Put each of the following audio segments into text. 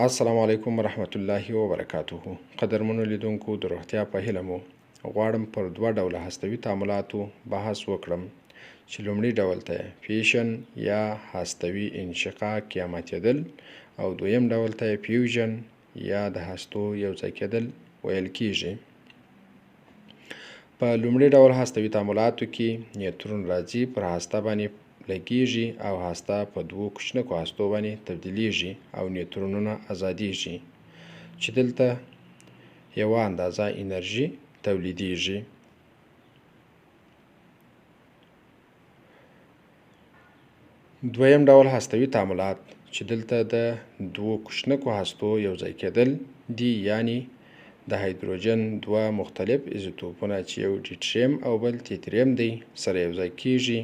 السلام علیکم ورحمت الله وبرکاته. قدرمنو لیدونکو د روغتیا په هیله مو غواړم پر دوه ډوله هستوي تعاملاتو بحث وکړم چې لومړي ډول ته فیشن یا هستوي انشقاق یا ماتېدل او دویم ډول ته فیوژن یا د هستو یوځای کېدل ویل کېږي. په لومړي ډول هستوي تعاملاتو کې نیوترون راځي پر هسته باندې لګیږي او هسته په دوو کوچنکو هستو باندې تبدیلیږي او نیوترونونه ازادیږي چې دلته یوه اندازه انرژي تولیدیږي. دویم ډول هستوي تعاملات چې دلته د دوو کوچنکو هستو یوځای کېدل دي، یعنی د هایدروجن دوه مختلف ایزوتوپونه چې یو ډیټریم او بل تیتریم دی سره یوځای کېږي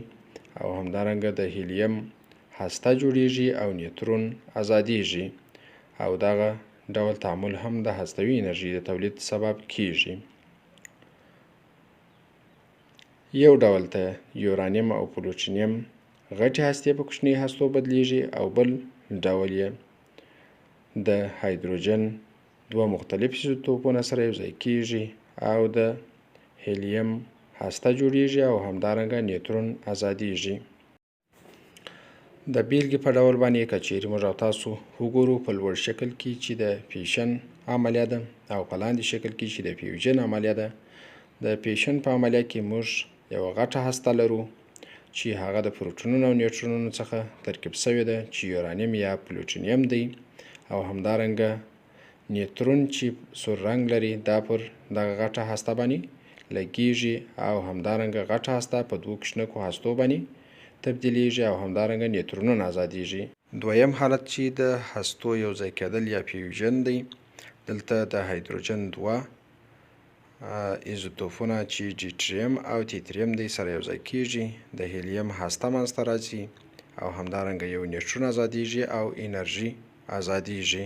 او همدارنګه د هیلیم هسته جوړیږي او نیوترون ازادیږي او دغه ډول تعامل هم د هستوي انرژي د تولید سبب کېږي. یو ډول ته یورانیم او پلوټونیم غټې هستې په کوچنۍ هستو بدلیږي او بل ډول یې د هایدروجن دوه مختلف ایزوتوپونه سره یوځای کېږي او د هیلیم هسته جوړیږي او همدارنګه نیوترون ازادیږي. د بیلګې په ډول باندې که چیرې موږ او تاسو وګورو په لوړ شکل کې چې د فیشن عملیه ده او په لاندې شکل کې چې د فیوژن عملیه ده. د فیشن په عملیه کې موږ یوه غټه هسته لرو چې هغه د پروټونونو او نیوټرونونو څخه ترکیب شوې ده چې یورانیم یا پلوټونیم دی او همدارنګه نیوترون چې سور رنګ لري دا پر دغه غټه هسته باندې لګیږي او همدارنګه غټه هسته په دوو کوچنکو هستو باندې تبدیلیږي او همدارنګه نیوترونونه ازادیږي. دویم حالت چې د هستو یوځای کېدل یا فیوژن دی، دلته د هایدروجن دوه ایزوتوپونه چې ډیټریم او تیتریم دی سره یوځای کېږي، د هیلیم هسته منځته راځي او همدارنګه یو نیوټرون ازادیږي او انرژي ازادیږي.